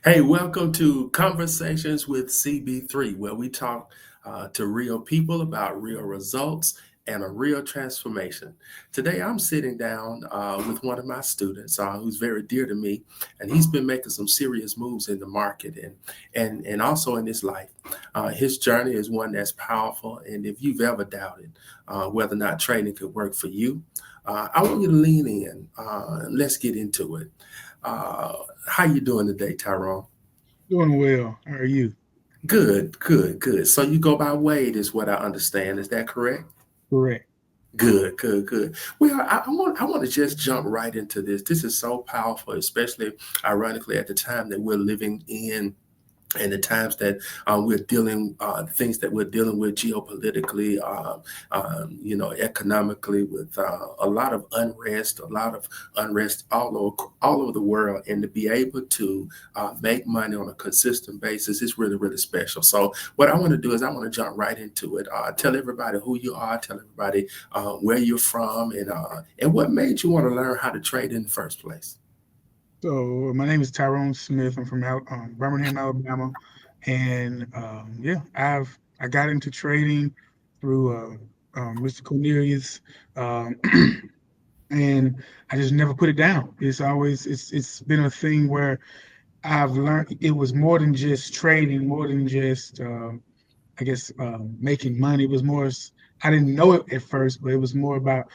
Hey, welcome to Conversations with CB3, where we talk to real people about real results and a real transformation. Today, I'm sitting down with one of my students who's very dear to me, and he's been making some serious moves in the market and also in his life. His journey is one that's powerful, and if you've ever doubted whether or not trading could work for you, I want you to lean in. Let's get into it. Uh, how you doing today, Tyrone? Doing well. How are you? Good, good, good. So you go by Wade, is what I understand. Is that correct? Correct. Good, good, good. Well, I want to just jump right into this. This is so powerful, especially ironically at the time that we're living in and the times that we're dealing things that we're dealing with geopolitically, economically, with a lot of unrest all over the world, and to be able to make money on a consistent basis is really, really special. So what I want to do is I want to jump right into it. Tell everybody who you are, tell everybody where you're from, and what made you want to learn how to trade in the first place. So my name is Tyrone Smith. I'm from Birmingham, Alabama, and yeah, I got into trading through Mr. Cornelius, um, and I just never put it down. It's been a thing where I've learned it was more than just trading, more than just making money. It was I didn't know it at first, but it was more about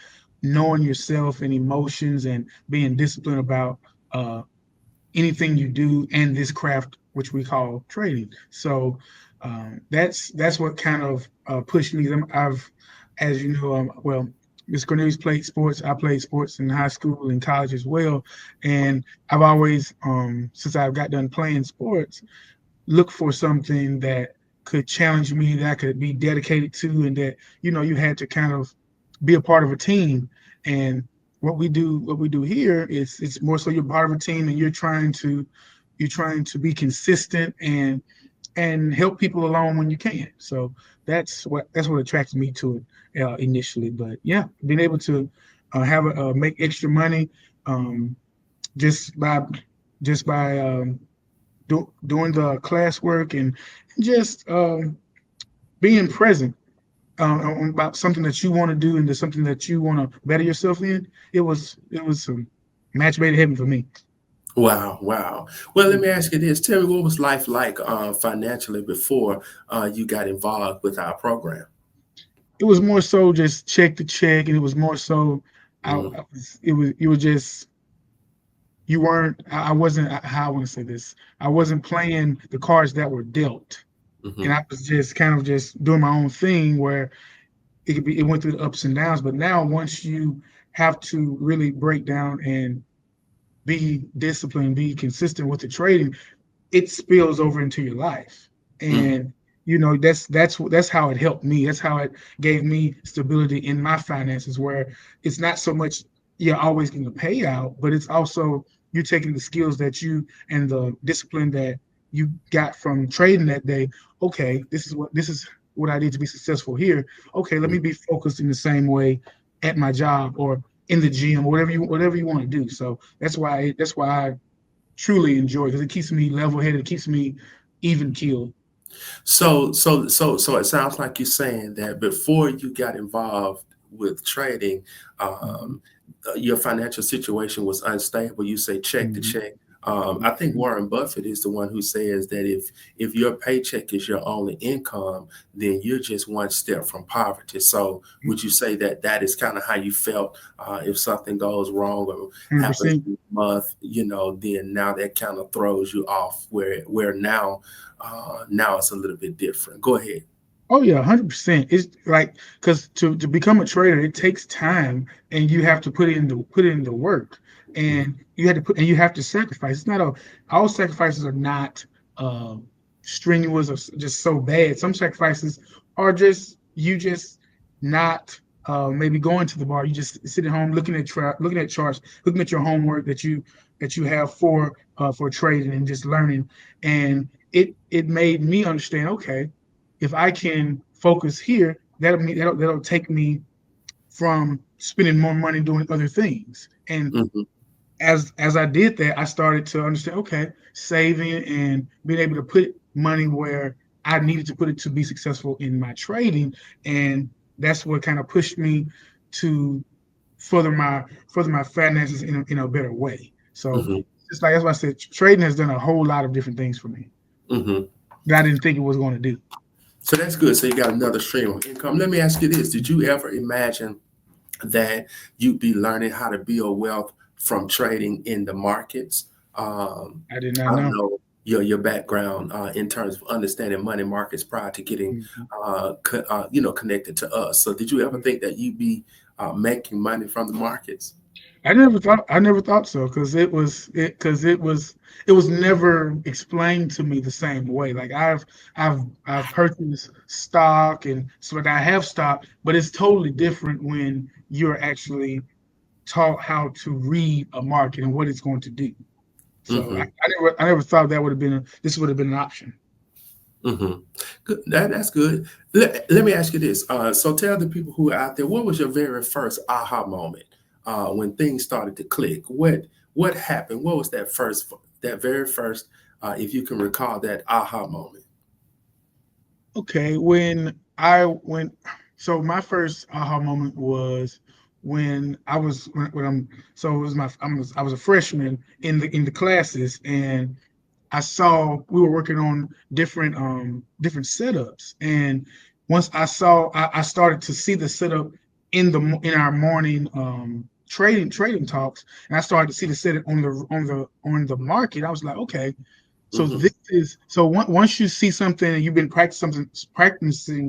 knowing yourself and emotions and being disciplined about uh, anything you do and this craft, which we call trading. So that's what kind of pushed me. As you know, Miss Cornelius played sports. I played sports in high school and college as well, and I've always, since I've got done playing sports, look for something that could challenge me, that I could be dedicated to, and that you had to kind of be a part of a team. And what we do here is it's more so you're part of a team, and you're trying to be consistent and help people along when you can. So that's what attracted me to it initially. But yeah, being able to have make extra money um, just by doing the classwork and just being present about something that you want to do and there's something that you want to better yourself in. It was a match made in heaven for me. Wow, wow. Well, let me ask you this. Tell me, what was life like financially before you got involved with our program? It was more so just check to check, and it was more so Mm, it was you were just you weren't I wasn't how I want to say this. I wasn't playing the cards that were dealt, and mhm, I was just kind of just doing my own thing where it went through the ups and downs. But now once you have to really break down and be disciplined, be consistent with the trading, it spills over into your life. mm, And that's how it helped me. That's how it gave me stability in my finances, where it's not so much you're always getting a payout, but it's also you taking the skills that you and the discipline that you got from trading that day. Okay, this is what I need to be successful here. Okay, let mm. me be focused in the same way at my job or in the gym, whatever you want to do. So that's why I truly enjoy it, because it keeps me level headed. It keeps me even keeled. So it sounds like you're saying that before you got involved with trading, Mhm, um, your financial situation was unstable. You say check to mhm, check. I think mhm. Warren Buffett is the one who says that if your paycheck is your only income, then you're just one step from poverty. So would you say that that is kind of how you felt if something goes wrong or happens 100%. in a month, then now that kind of throws you off where now it's a little bit different. Go ahead. Oh yeah, 100%. It's like because to become a trader, it takes time, and you have to put in the work, Mhm. and you have to sacrifice. It's not a All sacrifices are not uh, strenuous or just so bad. Some sacrifices are just you just not maybe going to the bar. You just sitting home looking at charts, looking at your homework that you have for trading and just learning. And it made me understand. Okay, if I can focus here, that'll take me from spending more money doing other things. And Mhm. as I did that, I started to understand, okay, saving and being able to put money where I needed to put it to be successful in my trading, and that's what kind of pushed me to further my finances in a better way. So Hmm. it's like that's why I said trading has done a whole lot of different things for me Hmm. that I didn't think it was going to do. So that's good. So you got another stream of income. Let me ask you this: did you ever imagine that you'd be learning how to build wealth from trading in the markets? Um, I did not I don't know. know your background in terms of understanding money markets prior to getting Mhm. connected to us. So did you ever think that you'd be making money from the markets? I never thought so because it was never explained to me the same way. Like I've purchased stock and so I have stock, but it's totally different when you're actually taught how to read a market and what it's going to do. So I, Hmm. I never I never thought that this would have been an option. Hmm. Good. That's good. Let me ask you this. So tell the people who are out there, what was your very first aha moment when things started to click? What happened? What was that very first, if you can recall that aha moment? Okay, when I went, so my first aha moment was when I was when I'm so it was my I was a freshman in the classes, and I saw we were working on different setups, and once I started to see the setup in our morning trading talks, and I started to see the setup on the market. I was like, okay, so Hmm. once you see something and you've been practicing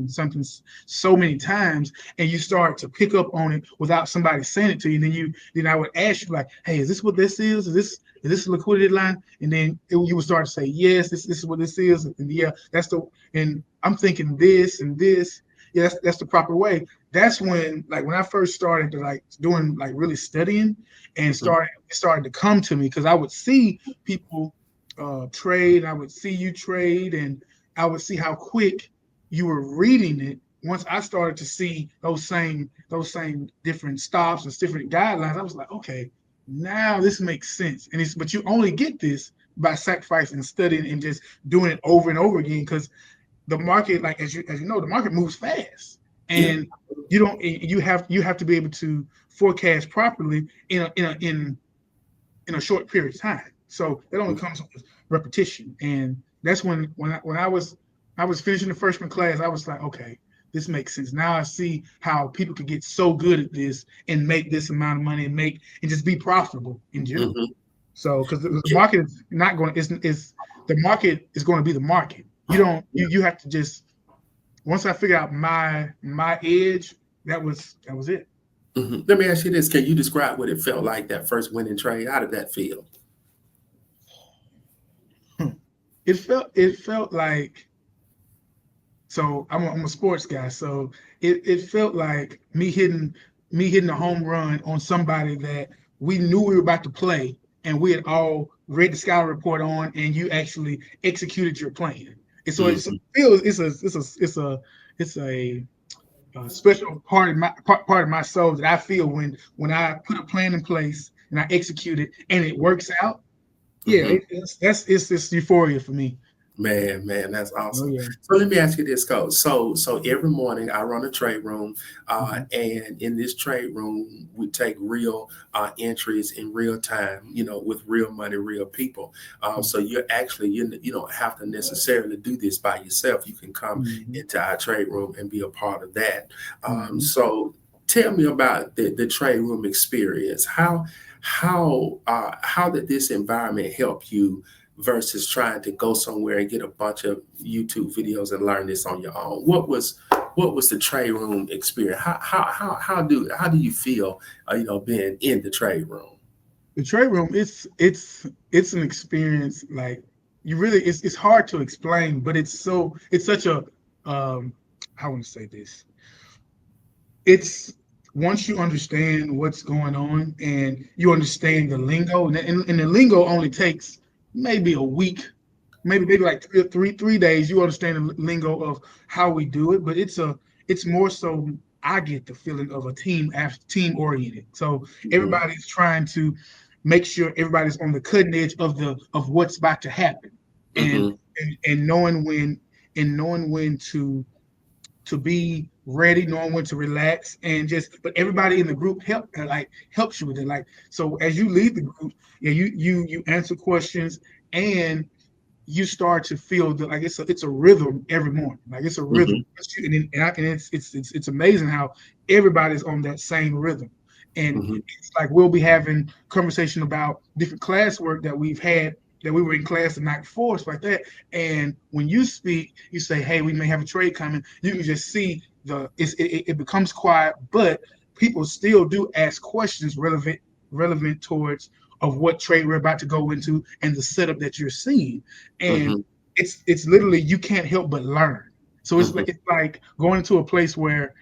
something so many times, and you start to pick up on it without somebody saying it to you, then I would ask you like, hey, is this what this is? Is this a liquidity line? And then you would start to say, yes, this is what this is, and yeah, and I'm thinking this and this. Yeah, that's the proper way. That's when I first started to like doing like really studying and Hmm. started to come to me because I would see people trade. I would see you trade, and I would see how quick you were reading it. Once I started to see those same different stops and different guidelines, I was like, okay, now this makes sense. But you only get this by sacrificing and studying and just doing it over and over again because the market, like as you know, the market moves fast, Yeah. and you have to be able to forecast properly in a short period of time. So that only comes with repetition, and that's when I was finishing the freshman class, I was like, okay, this makes sense. Now I see how people could get so good at this and make this amount of money and just be profitable in general. Hmm. So because the market is not going is the market is going to be the market. You don't you have to just once I figured out my edge, that was it. Hmm. Let me ask you this: can you describe what it felt like that first winning trade? How did that feel? It felt like so I'm a sports guy, so it felt like me hitting a home run on somebody that we knew we were about to play, and we had all read the scouting report on, and you actually executed your plan. And so it Hmm. feels it's a special part of my soul that I feel when I put a plan in place and I execute it and it works out. Yeah, Hmm. it's euphoria for me. Man, that's Oh awesome. yeah. So let me ask you this, Coach. So every morning I run a trade room, Mhm. and in this trade room we take real entries in real time. With real money, real people. So you're actually you don't have to necessarily do this by yourself. You can come Mhm. into our trade room and be a part of that. Mhm. So tell me about the trade room experience. How did this environment help you versus trying to go somewhere and get a bunch of YouTube videos and learn this on your own? What was the trade room experience? How do you feel being in the trade room? The trade room, it's an experience like you really it's hard to explain, but it's such a um how want to say this. It's once you understand what's going on and you understand the lingo, and the lingo only takes maybe a week, maybe like 3 days. You understand the lingo of how we do it, but it's more so. I get the feeling of a team oriented. So Mhm. everybody's trying to make sure everybody's on the cutting edge of what's about to happen, and Mm-hmm. and knowing when to be ready, knowing when to relax, and just but everybody in the group helps you with it. Like so, as you lead the group, yeah, you answer questions, and you start to feel that like it's a rhythm every morning. Like it's a Mm-hmm. rhythm, and it's amazing how everybody's on that same rhythm. And Mm-hmm. it's like we'll be having conversation about different classwork that we've had that we were in class the night before, stuff like that. And when you speak, you say, "Hey, we may have a trade coming." You can just see it becomes quiet, but people still do ask questions relevant towards of what trade we're about to go into and the setup that you're seeing. And Mm-hmm. it's literally you can't help but learn. So Mm-hmm. it's like going into a place where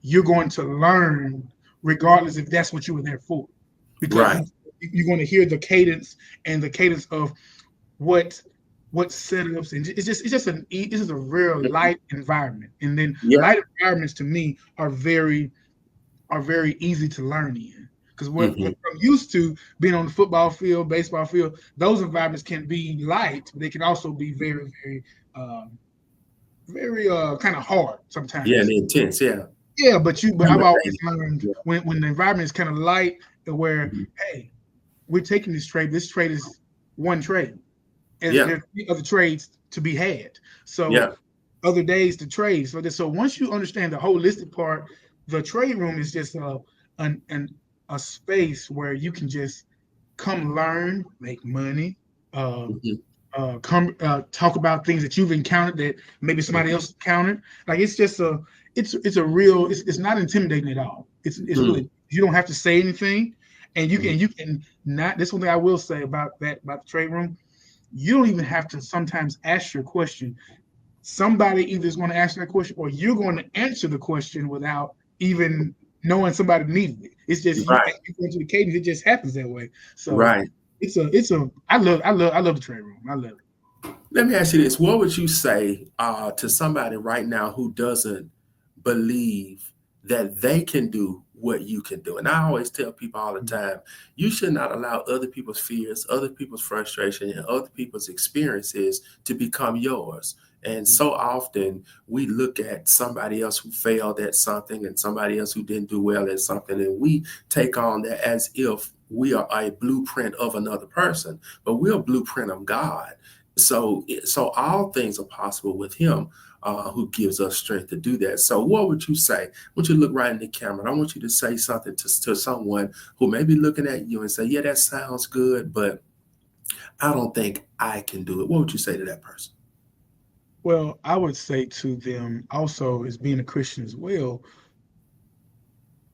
you're going to learn regardless if that's what you were there for, because Right. you're going to hear the cadence and the cadence of what what setups, and it's just a real Mhm. light environment. And then Yeah. light environments to me are very easy to learn in, because what Mm-hmm. I'm used to being on the football field, baseball field, those environments can be light, but they can also be um, very kind of hard Yeah, and sometimes. intense. Yeah. Yeah, but I've always Intimidating. learned Yeah. when the environment is kind of light, where Mm-hmm. hey, we're taking this trade. This trade is one trade, and Yeah. there's other trades to be had. So Yeah. other days to trade. So once you understand the holistic part, the trade room is just a space where you can just come learn, make money, uh, Mm-hmm. come talk about things that you've encountered that maybe somebody else encountered. Like it's a real it's not intimidating at all. It's Mm-hmm. really, you don't have to say anything, and you Mm-hmm. can you can not. This one thing I will say about the trade room, you don't even have to sometimes ask your question. Somebody either is going to ask that question or you're going to answer the question without even knowing somebody needed it. It's just you Right. go into the cadence. It just happens that way. So Right. it's a I love the trade room. I love it. Let me ask you this. What would you say to somebody right now who doesn't believe that they can do what you can do? And I always tell people all the time, you should not allow other people's fears, other people's frustration, and other people's experiences to become yours. And so often we look at somebody else who failed at something and somebody else who didn't do well at something, and we take on that as if we are a blueprint of another person, but we're a blueprint of God. So all things are possible with Him, who gives us strength to do that. So, what would you say? I want you to look right in the camera. I want you to say something to someone who may be looking at you and say, "Yeah, that sounds good, but I don't think I can do it." What would you say to that person? Well, I would say to them also, as being a Christian as well,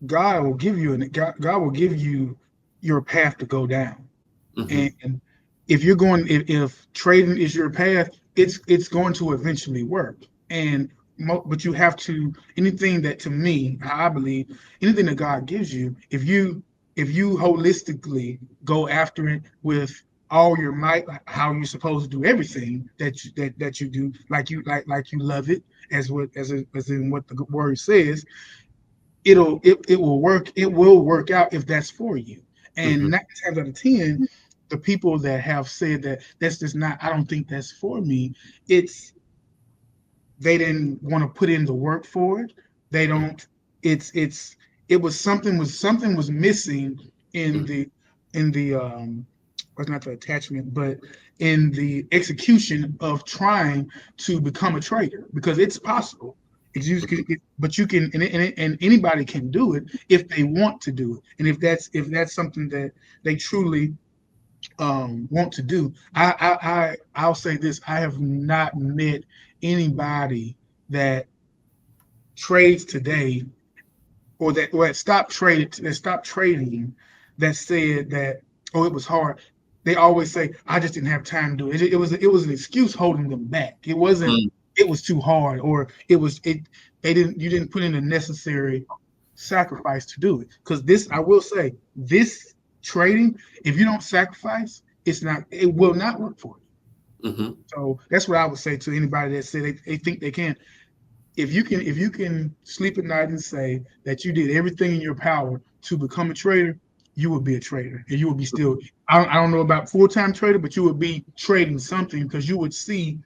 God will give you your path to go down. Hmm. And if trading is your path, it's going to eventually work. And but you have to, anything that, to me, I believe, anything that God gives you, if you holistically go after it with all your might, like how you're supposed to do everything that you do, like you love it, as in what the word says, it will work out if that's for you. And Hmm. 9 times out of 10, the people that have said that that's just not, I don't think that's for me, it's they didn't want to put in the work for it. They don't. It's something was missing in Hmm. the was not the attachment, but in the execution of trying to become a trader, because it's possible. But you can, and anybody can do it if they want to do it, and if that's something that they truly want to do. I'll say this: I have not met anybody that trades today, or that stopped trading, that said that, oh, it was hard. They always say, I just didn't have time to do it. It was an excuse holding them back. It wasn't, it was too hard, or you didn't put in the necessary sacrifice to do it. Because this, I will say, this trading, if you don't sacrifice, it will not work for you. Hmm. So that's what I would say to anybody that said they think they can. If you can sleep at night and say that you did everything in your power to become a trader, you would be a trader, and you would be still. I don't know about full-time trader, but you would be trading something because you would see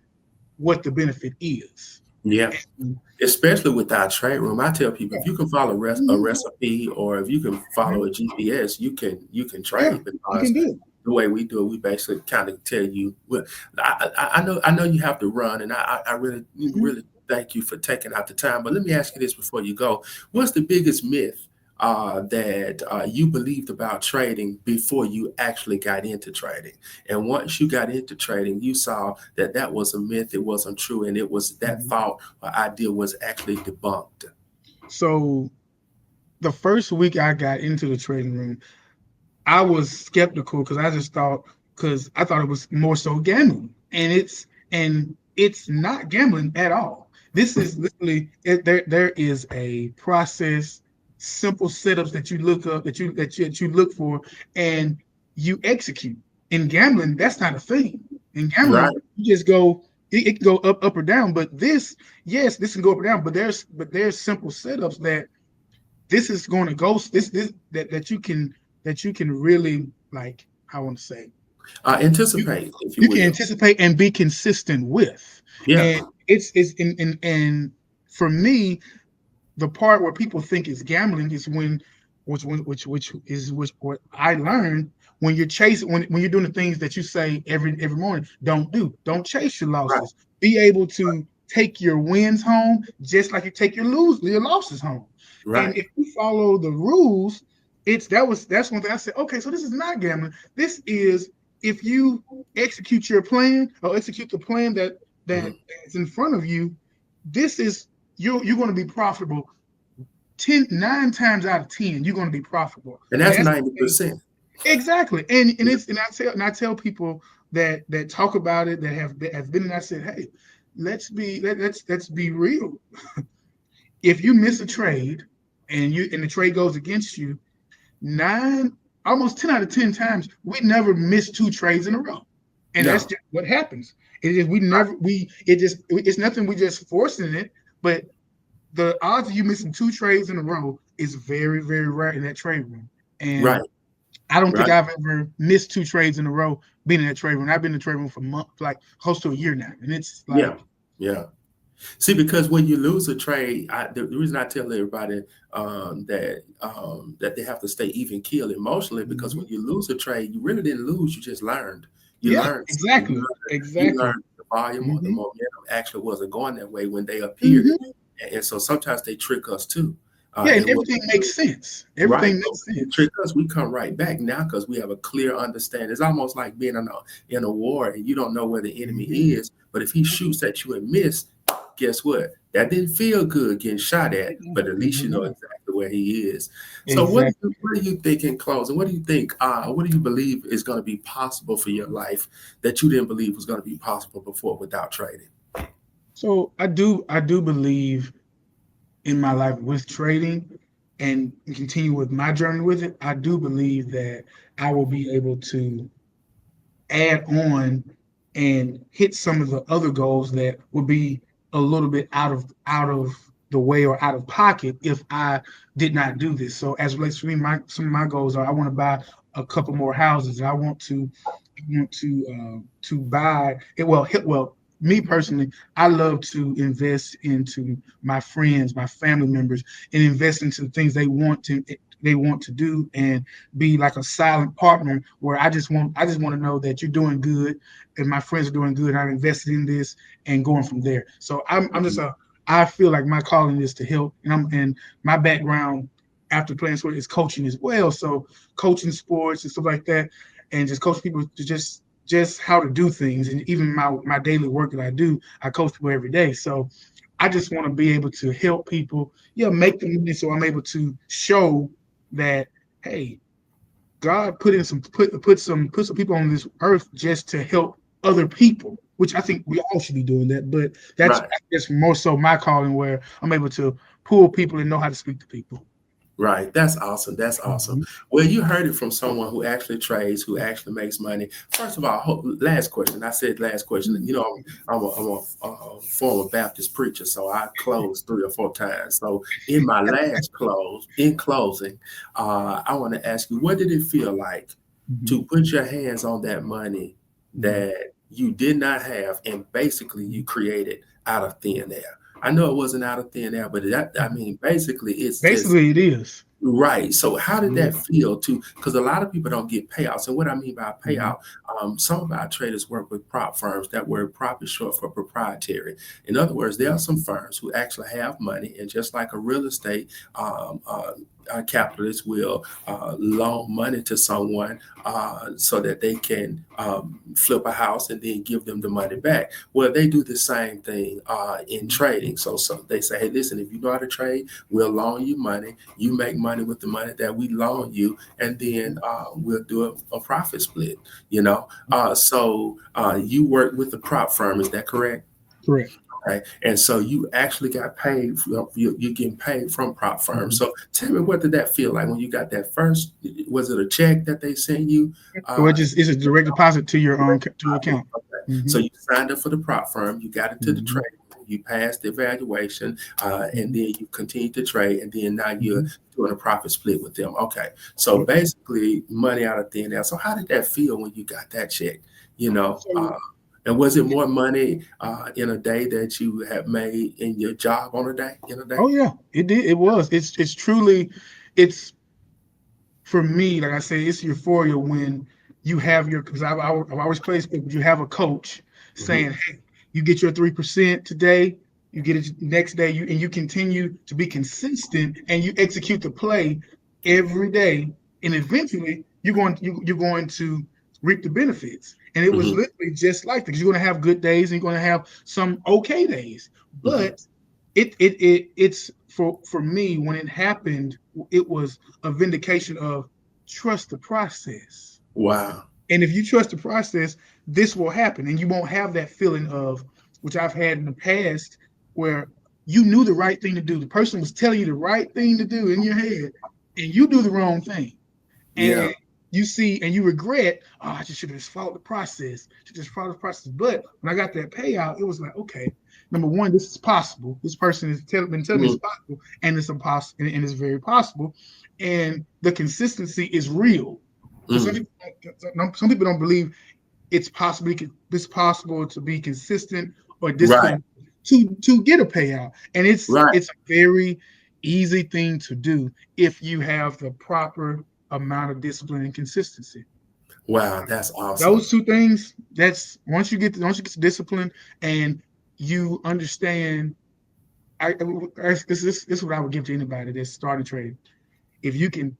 what the benefit is. Yeah. And, Especially with our trade room, I tell people yeah, if you can follow a mhm, recipe or if you can yeah, follow a GPS, you can yeah, trade you can because do it. the way we do it, we basically kind of tell you. Well, I know you have to run, and I really Mhm. really thank you for taking out the time. But let me ask you this before you go: what's the biggest myth that you believed about trading before you actually got into trading? And once you got into trading, you saw that that was a myth, it wasn't true, and it was that Mhm. thought or idea was actually debunked. So the first week I got into the trading room, I was skeptical because I thought it was more so gambling, and it's not gambling at all. This is literally there is a process, simple setups that you look up that you look for, and you execute. In gambling, that's not a thing. In Right, gambling, you just go. It can go up or down, but yes, this can go up or down. But there's simple setups that this is going to go this that you can really, like, I want to say, you anticipate, if you you can will. anticipate and be consistent with. Yeah, And it's and for me, the part where people think is gambling is which what I learned, when you're chasing, when you're doing the things that you say every morning, don't chase your right, losses. Be able to take your wins home just like you take your losses home. And right. if you follow the rules, that's one thing I said, okay, so this is not gambling. This is, if you execute your plan, or execute the plan Mhm. that's in front of you, this is, you're going to be profitable 9 times out of 10. You're going to be profitable. And And that's that's 90%. exactly. And Yeah, it's and I tell people that talk about it, that have been, and I said, hey, let's be real. If you miss a trade, and the trade goes against you, nine almost 10 out of 10 times, we never miss two trades in a row. And that's no, just what happens. It is, we never we it just it's nothing, we just forcing it. But the odds of you missing two trades in a row is very, very rare in that trade room. right, And I don't think right. I've ever missed two trades in a row being in that trade room. I've been in the trade room for months, like close to a year now. And it's Yeah, like, yeah. See, because when you lose a trade, the reason I tell everybody that they have to stay even keel emotionally, because when mhm. you lose a trade, you really didn't lose. You just learned. You Yeah, learned something. You exactly. learned, you Exactly. learned the volume or the Hmm. momentum actually wasn't going that way when they appeared, Hmm. and so sometimes they trick us too. Yeah, and And what everything makes sense. Right, Everything but makes when they sense. trick us, we come right back now because we have a clear understanding. It's almost like being in a war and you don't know where the enemy Hmm. is, but if he shoots at you and miss, guess what? That didn't feel good getting shot at, but at least you know Hmm. exactly where he is. So Exactly. what do you think in closing? What do you think? What do you believe is going to be possible for your life that you didn't believe was going to be possible before without trading? So I do believe in my life with trading, and continue with my journey with it. I do believe that I will be able to add on and hit some of the other goals that would be a little bit out of the way or out of pocket if I did not do this. So as relates to me, some of my goals are, I want to buy a couple more houses. I want to buy it. Well, me personally, I love to invest into my friends, my family members, and invest into things they want to do, and be like a silent partner, where I just want to know that you're doing good and my friends are doing good. And I've invested in this, and going from there. So I'm just Mhm. a I feel like my calling is to help, and my background after playing sport is coaching as well. So coaching sports and stuff like that, and just coach people to just how to do things. And even my daily work that I do, I coach people every day. So I just want to be able to help people, yeah, make the money, so I'm able to show that, hey, God put some people on this earth just to help other people, which I think we all should be doing that. But that's Right. that's more so my calling, where I'm able to pull people and know how to speak to people. Right. That's awesome. That's awesome. Mhm. Well, you heard it from someone who actually trades, who actually makes money. First of all, last question. I said last question. You know, I'm a former Baptist preacher, so I closed 3 or 4 times. So in my last close, in closing, I want to ask you, what did it feel like Mhm. to put your hands on that money Mhm. that you did not have, and basically you created out of thin air? I know it wasn't out of thin air, but I Mhm. mean, basically, it's just Basically, it is. right. So how did Yeah. that feel to, because a lot of people don't get payouts. And what I mean by Mhm. payout, some of our traders work with prop firms. That word prop is short for proprietary. In other words, there are some firms who actually have money, and just like a real estate capitalist will loan money to someone so that they can flip a house and then give them the money back. Well, they do the same thing in trading. So they say, hey, listen, if you know how to trade, we'll loan you money. You make money with the money that we loan you, and then we'll do a profit split. So you work with the prop firm. Is that correct? Correct. Okay. And so you actually got paid. You're getting paid from prop firms. Mhm. So tell me, what did that feel like when you got that first? Was it a check that they sent you? So Uh, it just it's a direct deposit to your Direct to deposit. account. Okay. So Mhm. you signed up for the prop firm, you got into the Mhm. trade, you passed the evaluation, and Mhm. then you continued to trade, and then now you're Mhm. doing a profit split with them. Okay. So Yep. basically, money out of thin air. So how did that feel when you got that check? You know, So and was it more money in a day that you have made in your job on a day, in a day? oh yeah, it did. It was. It's truly, it's for me. Like I say, it's euphoria when you have your because I've always played sports, but you have a coach Hmm. saying, "Hey, you get your 3% today. You get it next day. You continue to be consistent and you execute the play every day, and eventually you're going to reap the benefits." And it was Hmm. literally just like that. 'Cause you're going to have good days and you're going to have some okay days, Hmm. but it's for me when it happened, it was a vindication of trust the process. Wow. And if you trust the process, this will happen. And you won't have that feeling of, which I've had in the past, where you knew the right thing to do. The person was telling you the right thing to do in your head, and you do the wrong thing. Yeah. And you see, and you regret, oh, I just should have just followed the process. Should just follow the process. But when I got that payout, it was like, okay, number one, this is possible. This person has been telling me it's Mhm. possible, and it's impossible, and it's very possible. And the consistency is real. Because Mm. some people don't believe it's possible to be consistent or Right. disciplined to get a payout, and Right. it's a very easy thing to do if you have the proper amount of discipline and consistency. Wow. That's awesome. Those two things, that's once you get to discipline and you understand. This is what I would give to anybody that's starting trading. If you can,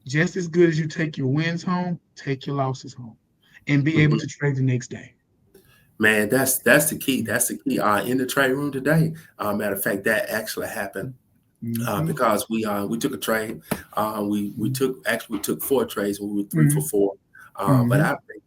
just as good as you take your wins home, take your losses home, and be able Mhm. to trade the next day. Man, that's the key. That's the key. In the trade room today, matter of fact, that actually happened Mm-hmm. because we took a trade. We took 4 trades and we were three for Mm-hmm. four. But Mm-hmm. I think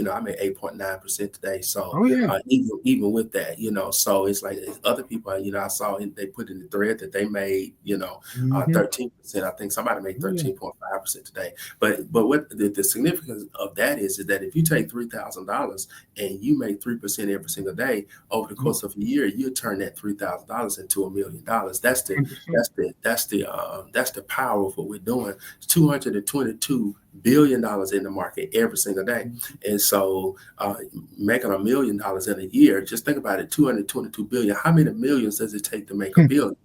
I made 8.9% today. So Oh yeah. even with that, so it's like other people. I saw they put in the thread that they made 13%. I think somebody made Oh yeah. 13.5% today. But what the significance of that is that if you take $3,000 and you make 3% every single day over the course of a year, you turn that $3,000 into $1 million. That's the power of what we're doing. It's $222 billion in the market every single day, and so making $1 million in a year. Just think about it: 222 billion. How many millions does it take to make a billion?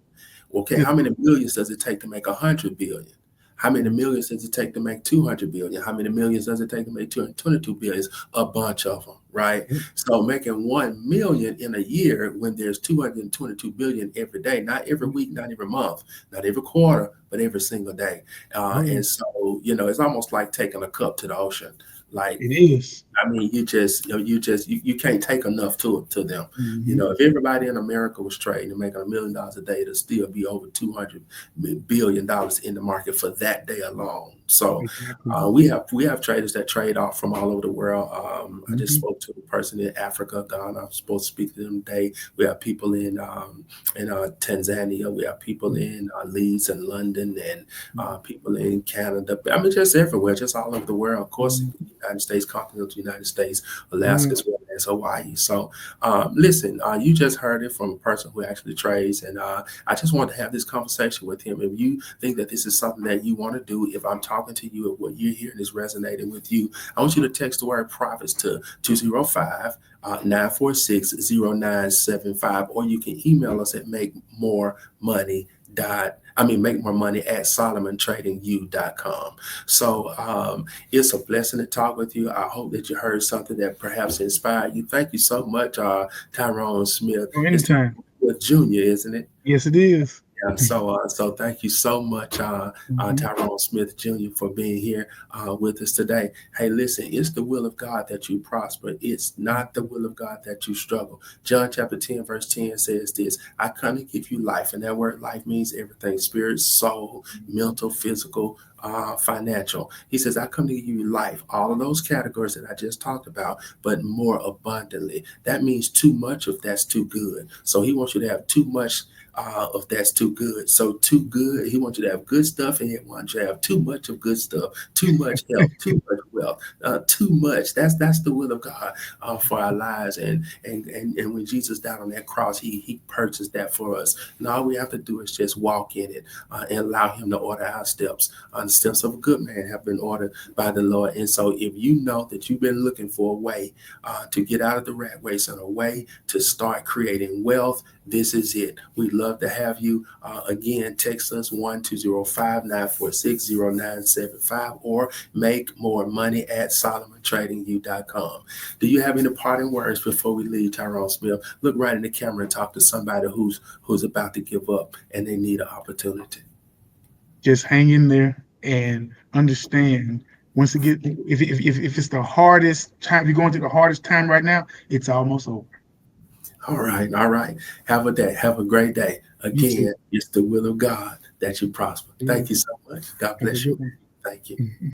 Okay, Good. how many millions does it take to make 100 billion? How many millions does it take to make 200 billion? How many millions does it take to make 222 billions? A bunch of them, right? So making 1 million in a year when there's 222 billion every day, not every week, not every month, not every quarter, but every single day. Oh yeah. And so, it's almost like taking a cup to the ocean. Like, It is. I mean, you can't take enough to them. Mm-hmm. If everybody in America was trading and making $1 million a day, it'd still be over $200 billion in the market for that day alone. So Exactly. we have traders that trade off from all over the world. I just Hmm. spoke to a person in Africa, Ghana. I'm supposed to speak to them today. We have people in Tanzania. We have people in Leeds and London, and people in Canada. I mean, just everywhere, just all over the world. Of course, Hmm. the United States, continental United States, Yeah. Alaska, as well as Hawaii. So, listen, you just heard it from a person who actually trades, and I just want to have this conversation with him. If you think that this is something that you want to do, if I'm talking to you, if what you're hearing is resonating with you, I want you to text the word profits to 205 946 or you can email us at make more money at solomontradingu.com. So it's a blessing to talk with you. I hope that you heard something that perhaps inspired you. Thank you so much, Tyrone Smith. Or It's anytime. Junior, isn't it? Yes, it is. Yeah, so thank you so much, Mhm. Tyrone Smith Jr., for being here with us today. Hey, listen, it's the will of God that you prosper. It's not the will of God that you struggle. John chapter 10, verse 10 says this: I come to give you life. And that word life means everything: spirit, soul, mental, physical, financial. He says, I come to give you life, all of those categories that I just talked about, but more abundantly. That means too much of that's too good. So he wants you to have too much of that's too good. So too good. He wants you to have good stuff, and he wants you to have too much of good stuff, too much health, too much wealth, too much. That's the will of God for our lives. And when Jesus died on that cross, he purchased that for us. And all we have to do is just walk in it and allow him to order our steps. The steps of a good man have been ordered by the Lord. And so if you know that you've been looking for a way to get out of the rat race and a way to start creating wealth, this is it. We'd love to have you. Again, text us 1-205-946-0975 or make more money at solomontradingu.com. Do you have any parting words before we leave, Tyrone Smith? Look right in the camera and talk to somebody who's about to give up and they need an opportunity. Just hang in there and understand once it get if it's the hardest time, you're going through the hardest time right now, it's almost over. All right, all right. Have a day. Have a great day. You too. Again, it's the will of God that you prosper. Thank you Yes. so much. God Have a bless you. good one. Thank you. Mhm.